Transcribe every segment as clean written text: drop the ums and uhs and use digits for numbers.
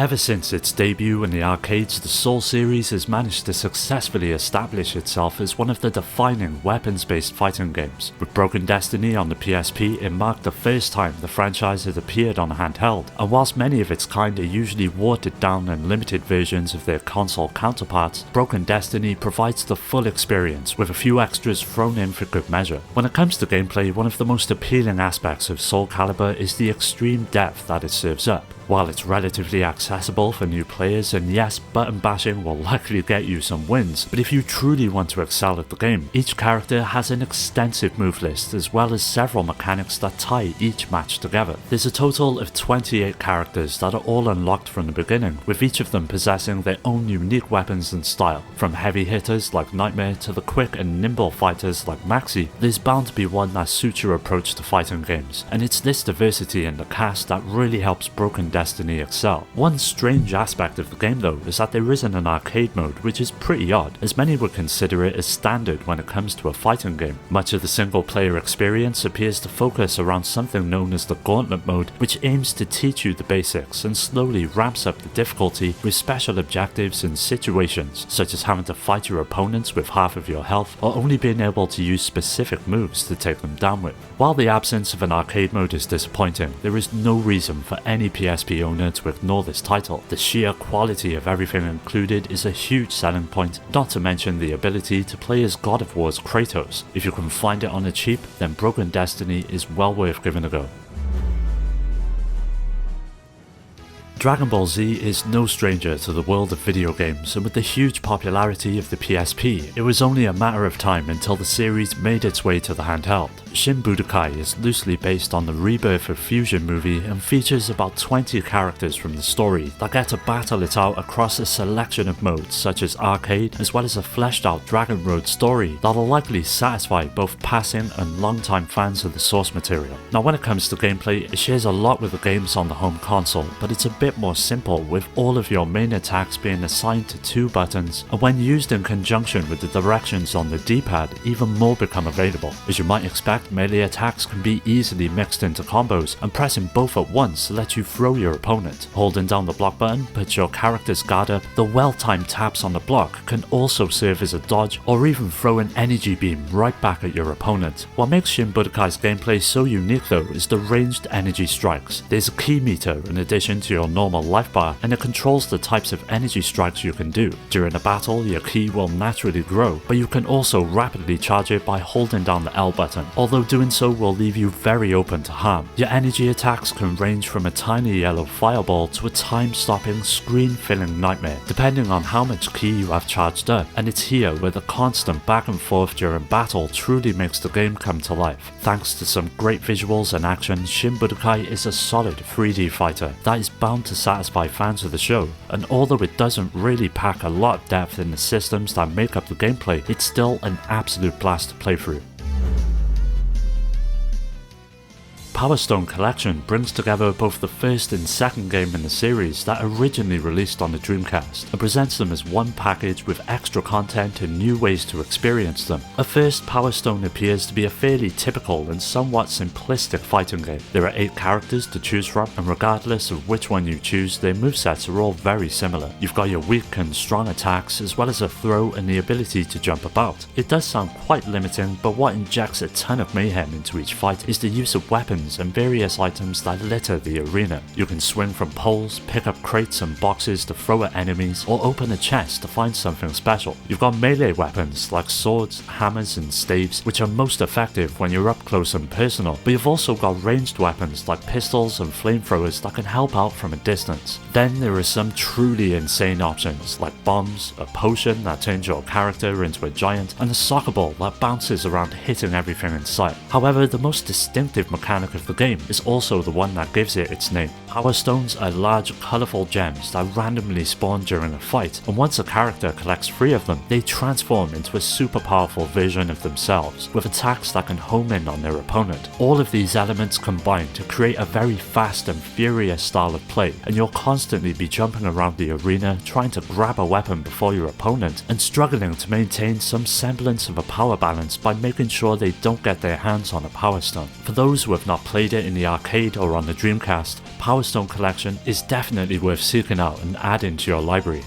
Ever since its debut in the arcades, the Soul series has managed to successfully establish itself as one of the defining weapons-based fighting games. With Broken Destiny on the PSP, it marked the first time the franchise had appeared on a handheld, and whilst many of its kind are usually watered down and limited versions of their console counterparts, Broken Destiny provides the full experience with a few extras thrown in for good measure. When it comes to gameplay, one of the most appealing aspects of Soul Calibur is the extreme depth that it serves up. While it's relatively accessible for new players, and yes, button bashing will likely get you some wins, but if you truly want to excel at the game, each character has an extensive move list as well as several mechanics that tie each match together. There's a total of 28 characters that are all unlocked from the beginning, with each of them possessing their own unique weapons and style. From heavy hitters like Nightmare to the quick and nimble fighters like Maxi, there's bound to be one that suits your approach to fighting games, and it's this diversity in the cast that really helps Broken Destiny excel. One strange aspect of the game though is that there isn't an arcade mode, which is pretty odd, as many would consider it as standard when it comes to a fighting game. Much of the single player experience appears to focus around something known as the Gauntlet mode, which aims to teach you the basics and slowly ramps up the difficulty with special objectives and situations, such as having to fight your opponents with half of your health or only being able to use specific moves to take them down with. While the absence of an arcade mode is disappointing, there is no reason for any PSP owner to ignore this title. The sheer quality of everything included is a huge selling point, not to mention the ability to play as God of War's Kratos. If you can find it on the cheap, then Broken Destiny is well worth giving a go. Dragon Ball Z is no stranger to the world of video games, and with the huge popularity of the PSP, it was only a matter of time until the series made its way to the handheld. Shin Budai is loosely based on the Rebirth of Fusion movie and features about 20 characters from the story that get to battle it out across a selection of modes such as arcade, as well as a fleshed out Dragon Road story that'll likely satisfy both passing and long-time fans of the source material. Now when it comes to gameplay, it shares a lot with the games on the home console, but it's a bit more simple, with all of your main attacks being assigned to 2 buttons, and when used in conjunction with the directions on the D-pad, even more become available. As you might expect, melee attacks can be easily mixed into combos, and pressing both at once lets you throw your opponent. Holding down the block button puts your character's guard up. The well-timed taps on the block can also serve as a dodge, or even throw an energy beam right back at your opponent. What makes Shin Budai's gameplay so unique though is the ranged energy strikes. There's a key meter in addition to your normal life bar, and it controls the types of energy strikes you can do. During a battle, your ki will naturally grow, but you can also rapidly charge it by holding down the L button, although doing so will leave you very open to harm. Your energy attacks can range from a tiny yellow fireball to a time-stopping, screen-filling nightmare, depending on how much ki you have charged up, and it's here where the constant back and forth during battle truly makes the game come to life. Thanks to some great visuals and action, Shin Budai is a solid 3D fighter that is bound to satisfy fans of the show, and although it doesn't really pack a lot of depth in the systems that make up the gameplay, it's still an absolute blast to play through. Power Stone Collection brings together both the first and second game in the series that originally released on the Dreamcast, and presents them as one package with extra content and new ways to experience them. At first, Power Stone appears to be a fairly typical and somewhat simplistic fighting game. There are 8 characters to choose from, and regardless of which one you choose, their movesets are all very similar. You've got your weak and strong attacks, as well as a throw and the ability to jump about. It does sound quite limiting, but what injects a ton of mayhem into each fight is the use of weapons and various items that litter the arena. You can swing from poles, pick up crates and boxes to throw at enemies, or open a chest to find something special. You've got melee weapons like swords, hammers and staves, which are most effective when you're up close and personal, but you've also got ranged weapons like pistols and flamethrowers that can help out from a distance. Then there are some truly insane options like bombs, a potion that turns your character into a giant, and a soccer ball that bounces around hitting everything in sight. However, the most distinctive mechanic of the game is also the one that gives it its name. Power Stones are large, colourful gems that randomly spawn during a fight, and once a character collects 3 of them, they transform into a super powerful version of themselves, with attacks that can home in on their opponent. All of these elements combine to create a very fast and furious style of play, and you'll constantly be jumping around the arena trying to grab a weapon before your opponent, and struggling to maintain some semblance of a power balance by making sure they don't get their hands on a Power Stone. For those who have not played it in the arcade or on the Dreamcast, Power Stone collection is definitely worth seeking out and adding to your library.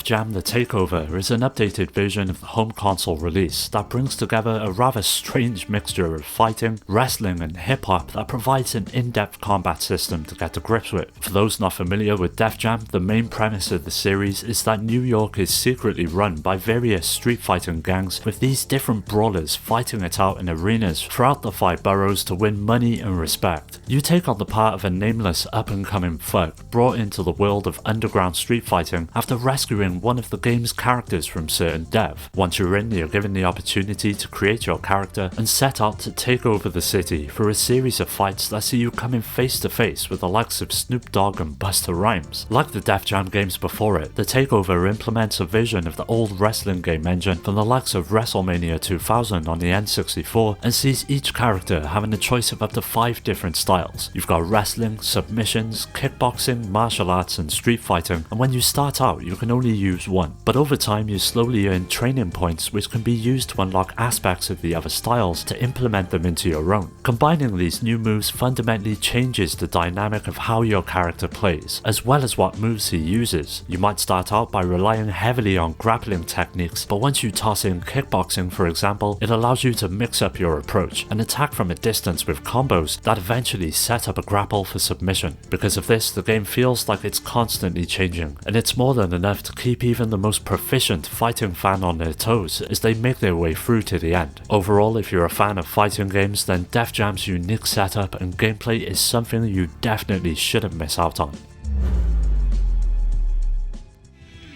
Jam The Takeover is an updated version of the home console release that brings together a rather strange mixture of fighting, wrestling and hip-hop that provides an in-depth combat system to get to grips with. For those not familiar with Jam, the main premise of the series is that New York is secretly run by various street fighting gangs, with these different brawlers fighting it out in arenas throughout the 5 boroughs to win money and respect. You take on the part of a nameless up-and-coming thug brought into the world of underground street fighting after rescuing one of the game's characters from certain death. Once you're in, you're given the opportunity to create your character and set out to take over the city for a series of fights that see you coming face to face with the likes of Snoop Dogg and Busta Rhymes. Like the Jam games before it, the Takeover implements a version of the old wrestling game engine from the likes of WrestleMania 2000 on the N64 and sees each character having a choice of up to 5 different styles. You've got wrestling, submissions, kickboxing, martial arts and street fighting, and when you start out you can only use one, but over time you slowly earn training points which can be used to unlock aspects of the other styles to implement them into your own. Combining these new moves fundamentally changes the dynamic of how your character plays, as well as what moves he uses. You might start out by relying heavily on grappling techniques, but once you toss in kickboxing for example, it allows you to mix up your approach and attack from a distance with combos that eventually set up a grapple for submission. Because of this, the game feels like it's constantly changing, and it's more than enough to keep even the most proficient fighting fan on their toes as they make their way through to the end. Overall, if you're a fan of fighting games, then Jam's unique setup and gameplay is something you definitely shouldn't miss out on.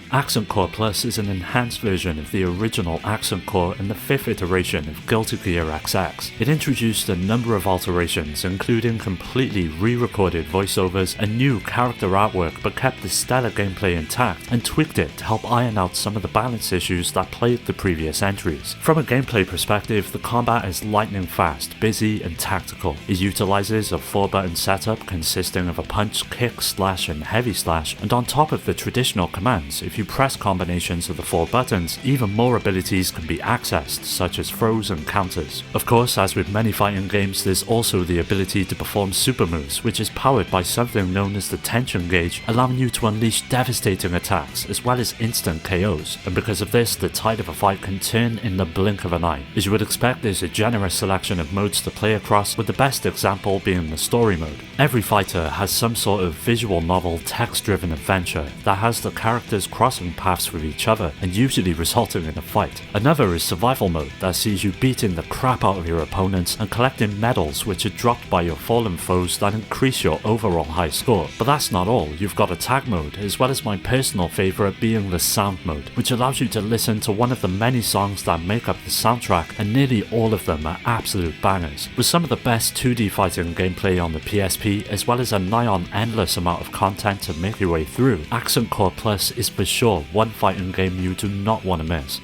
Accent Core Plus is an enhanced version of the original Accent Core and the 5th iteration of Guilty Gear XX. It introduced a number of alterations, including completely re-recorded voiceovers, a new character artwork, but kept the stellar gameplay intact and tweaked it to help iron out some of the balance issues that plagued the previous entries. From a gameplay perspective, the combat is lightning fast, busy and tactical. It utilizes a 4-button setup consisting of a punch, kick, slash and heavy slash, and on top of the traditional commands, if you press combinations of the 4 buttons, even more abilities can be accessed, such as throws and counters. Of course, as with many fighting games, there's also the ability to perform super moves, which is powered by something known as the tension gauge, allowing you to unleash devastating attacks as well as instant KOs, and because of this, the tide of a fight can turn in the blink of an eye. As you would expect, there's a generous selection of modes to play across, with the best example being the story mode. Every fighter has some sort of visual novel, text-driven adventure that has the characters crossing paths with each other and usually resulting in a fight. Another is survival mode that sees you beating the crap out of your opponents and collecting medals which are dropped by your fallen foes that increase your overall high score. But that's not all, you've got attack mode, as well as my personal favourite being the sound mode, which allows you to listen to one of the many songs that make up the soundtrack, and nearly all of them are absolute bangers. With some of the best 2D fighting gameplay on the PSP, as well as a nigh on endless amount of content to make your way through, Accent Core Plus is for sure one fighting game you do not want to miss.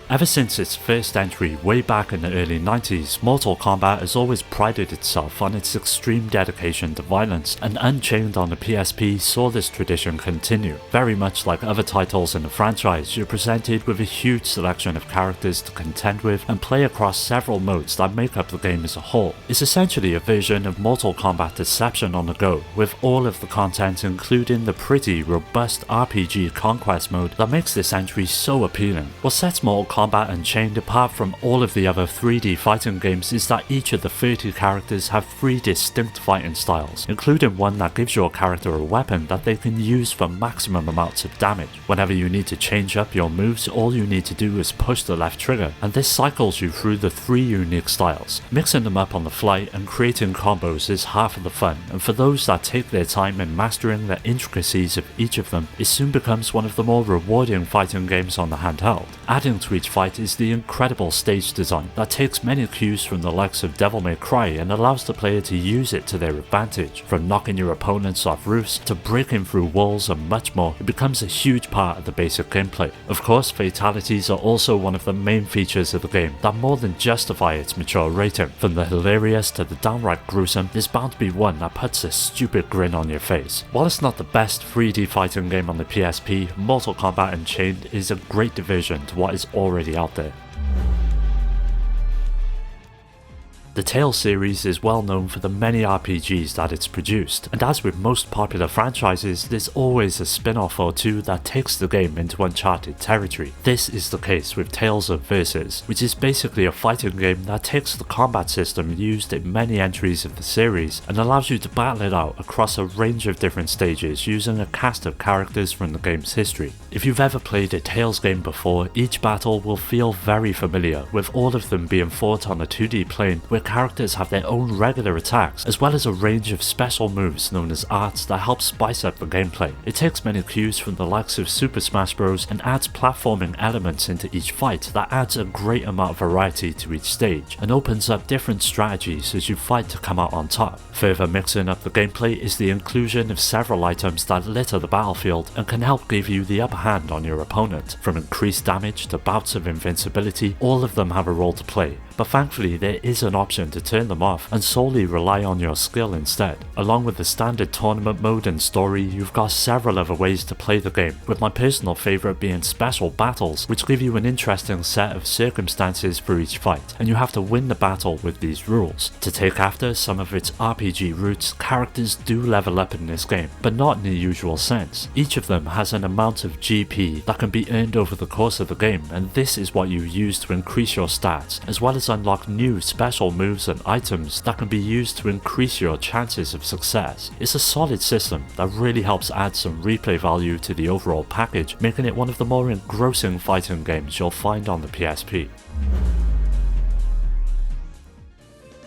Ever since its first entry way back in the early 90s, Mortal Kombat has always prided itself on its extreme dedication to violence, and Unchained on the PSP saw this tradition continue. Very much like other titles in the franchise, you're presented with a huge selection of characters to contend with and play across several modes that make up the game as a whole. It's essentially a version of Mortal Kombat Deception on the go, with all of the content including the pretty robust RPG Conquest mode that makes this entry so appealing. What sets Mortal Kombat Unchained apart from all of the other 3D fighting games is that each of the 30 characters have 3 distinct fighting styles, including one that gives your character a weapon that they can use for maximum amounts of damage. Whenever you need to change up your moves, all you need to do is push the left trigger, and this cycles you through the 3 unique styles. Mixing them up on the fly and creating combos is half of the fun, and for those that take their time in mastering the intricacies of each of them, it soon becomes one of the more rewarding fighting games on the handheld. Adding to each fight is the incredible stage design that takes many cues from the likes of Devil May Cry and allows the player to use it to their advantage. From knocking your opponents off roofs to breaking through walls and much more, it becomes a huge part of the basic gameplay. Of course, fatalities are also one of the main features of the game that more than justify its mature rating. From the hilarious to the downright gruesome, there's bound to be one that puts a stupid grin on your face. While it's not the best 3D fighting game on the PSP, Mortal Kombat Unchained is a great diversion to what is already out there. The Tales series is well known for the many RPGs that it's produced, and as with most popular franchises, there's always a spin-off or two that takes the game into uncharted territory. This is the case with Tales of Versus, which is basically a fighting game that takes the combat system used in many entries of the series and allows you to battle it out across a range of different stages using a cast of characters from the game's history. If you've ever played a Tales game before, each battle will feel very familiar, with all of them being fought on a 2D plane where characters have their own regular attacks, as well as a range of special moves known as arts that help spice up the gameplay. It takes many cues from the likes of Super Smash Bros. And adds platforming elements into each fight that adds a great amount of variety to each stage, and opens up different strategies as you fight to come out on top. Further mixing up the gameplay is the inclusion of several items that litter the battlefield and can help give you the upper hand on your opponent. From increased damage to bouts of invincibility, all of them have a role to play, but thankfully there is an option to turn them off and solely rely on your skill instead. Along with the standard tournament mode and story, you've got several other ways to play the game, with my personal favourite being special battles, which give you an interesting set of circumstances for each fight, and you have to win the battle with these rules. To take after some of its RPG roots, characters do level up in this game, but not in the usual sense. Each of them has an amount of GP that can be earned over the course of the game, and this is what you use to increase your stats, as well as unlock new special moves and items that can be used to increase your chances of success. It's a solid system that really helps add some replay value to the overall package, making it one of the more engrossing fighting games you'll find on the PSP.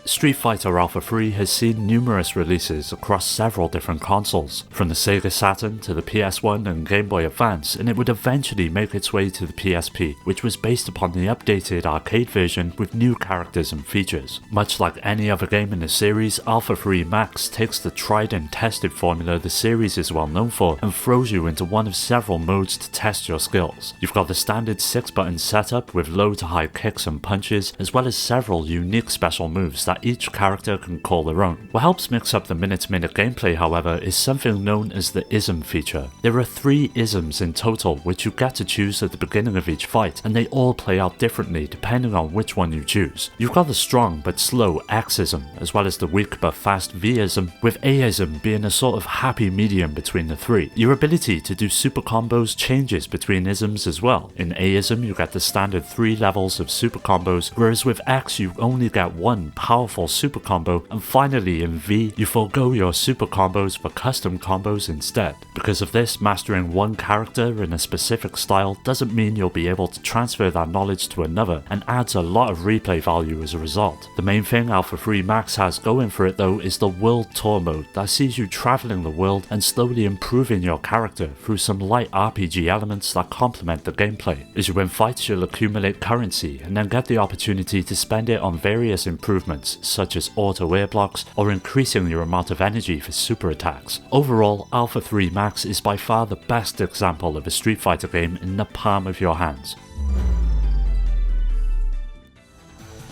Street Fighter Alpha 3 has seen numerous releases across several different consoles, from the Sega Saturn to the PS1 and Game Boy Advance, and it would eventually make its way to the PSP, which was based upon the updated arcade version with new characters and features. Much like any other game in the series, Alpha 3 Max takes the tried and tested formula the series is well known for and throws you into one of several modes to test your skills. You've got the standard 6-button setup with low to high kicks and punches, as well as several unique special moves that each character can call their own. What helps mix up the minute-to-minute gameplay, however, is something known as the ism feature. There are 3 isms in total which you get to choose at the beginning of each fight, and they all play out differently depending on which one you choose. You've got the strong but slow X-ism, as well as the weak but fast V-ism, with A-ism being a sort of happy medium between the 3. Your ability to do super combos changes between isms as well. In A-ism you get the standard 3 levels of super combos, whereas with X you only get one powerful super combo, and finally in V you forego your super combos for custom combos instead. Because of this, mastering one character in a specific style doesn't mean you'll be able to transfer that knowledge to another, and adds a lot of replay value as a result. The main thing Alpha 3 Max has going for it though is the World Tour mode that sees you travelling the world and slowly improving your character through some light RPG elements that complement the gameplay. As you win fights, you'll accumulate currency and then get the opportunity to spend it on various improvements such as auto air blocks or increasing your amount of energy for super attacks. Overall, Alpha 3 Max is by far the best example of a Street Fighter game in the palm of your hands.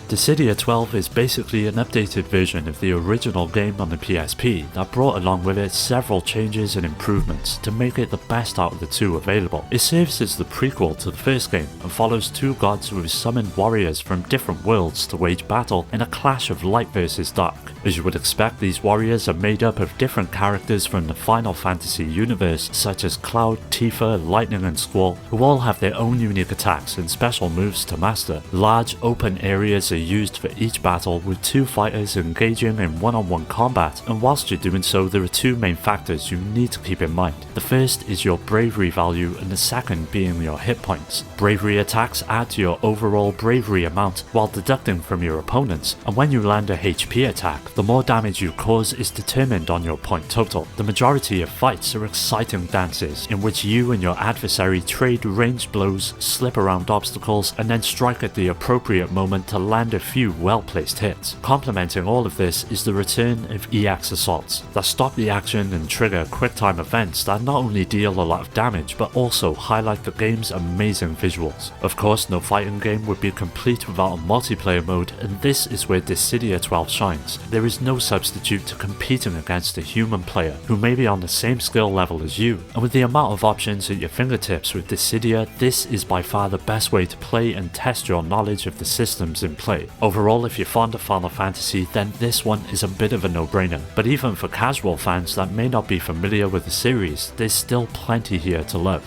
Dissidia 12 is basically an updated version of the original game on the PSP that brought along with it several changes and improvements to make it the best out of the 2 available. It serves as the prequel to the first game and follows 2 gods who have summoned warriors from different worlds to wage battle in a clash of light versus dark. As you would expect, these warriors are made up of different characters from the Final Fantasy universe, such as Cloud, Tifa, Lightning and Squall, who all have their own unique attacks and special moves to master. Large open areas are used for each battle, with 2 fighters engaging in one-on-one combat, and whilst you're doing so there are 2 main factors you need to keep in mind. The first is your bravery value and the second being your hit points. Bravery attacks add to your overall bravery amount while deducting from your opponents, and when you land a HP attack, the more damage you cause is determined on your point total. The majority of fights are exciting dances in which you and your adversary trade ranged blows, slip around obstacles, and then strike at the appropriate moment to land a few well-placed hits. Complementing all of this is the return of EX assaults that stop the action and trigger quick-time events that not only deal a lot of damage but also highlight the game's amazing visuals. Of course, no fighting game would be complete without a multiplayer mode, and this is where Dissidia 12 shines. There is no substitute to competing against a human player who may be on the same skill level as you, and with the amount of options at your fingertips with Dissidia, this is by far the best way to play and test your knowledge of the systems in play. Overall, if you're fond of Final Fantasy, then this one is a bit of a no-brainer, but even for casual fans that may not be familiar with the series, there's still plenty here to love.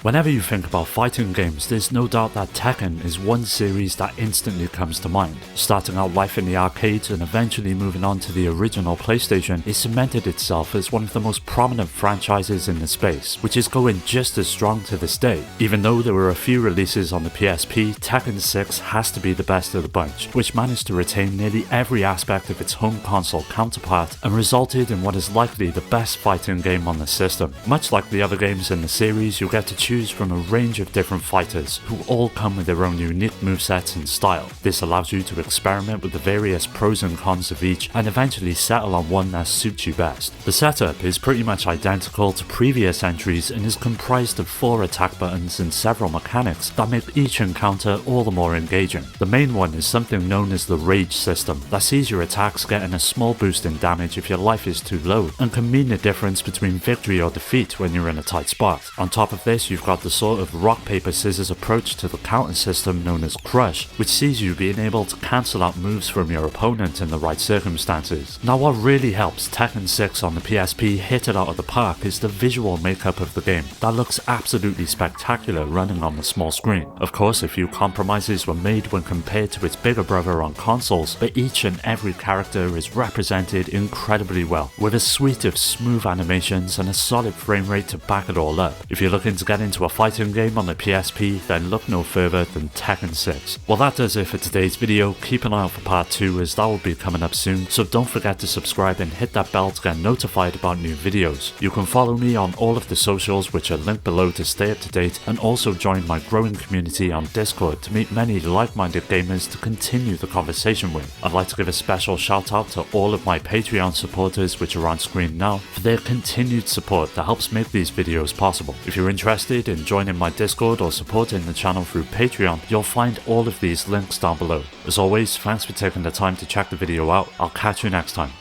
Whenever you think about fighting games, there's no doubt that Tekken is one series that instantly comes to mind. Starting out life in the arcades and eventually moving on to the original PlayStation, it cemented itself as one of the most prominent franchises in the space, which is going just as strong to this day. Even though there were a few releases on the PSP, Tekken 6 has to be the best of the bunch, which managed to retain nearly every aspect of its home console counterpart and resulted in what is likely the best fighting game on the system. Much like the other games in the series, you get to choose from a range of different fighters who all come with their own unique movesets and style. This allows you to experiment with the various pros and cons of each and eventually settle on one that suits you best. The setup is pretty much identical to previous entries and is comprised of 4 attack buttons and several mechanics that make each encounter all the more engaging. The main one is something known as the Rage system that sees your attacks getting a small boost in damage if your life is too low and can mean the difference between victory or defeat when you're in a tight spot. On top of this, you've got the sort of rock paper scissors approach to the counter system known as Crush, which sees you being able to cancel out moves from your opponent in the right circumstances. Now what really helps Tekken 6 on the PSP hit it out of the park is the visual makeup of the game that looks absolutely spectacular running on the small screen. Of course, a few compromises were made when compared to its bigger brother on consoles, but each and every character is represented incredibly well, with a suite of smooth animations and a solid frame rate to back it all up. If you're looking to get into a fighting game on the PSP, then look no further than Tekken 6. Well, that does it for today's video. Keep an eye out for part 2 as that will be coming up soon, so don't forget to subscribe and hit that bell to get notified about new videos. You can follow me on all of the socials which are linked below to stay up to date, and also join my growing community on Discord to meet many like-minded gamers to continue the conversation with. I'd like to give a special shout out to all of my Patreon supporters which are on screen now for their continued support that helps make these videos possible. If you're interested in joining my Discord or supporting the channel through Patreon, you'll find all of these links down below. As always, thanks for taking the time to check the video out. I'll catch you next time.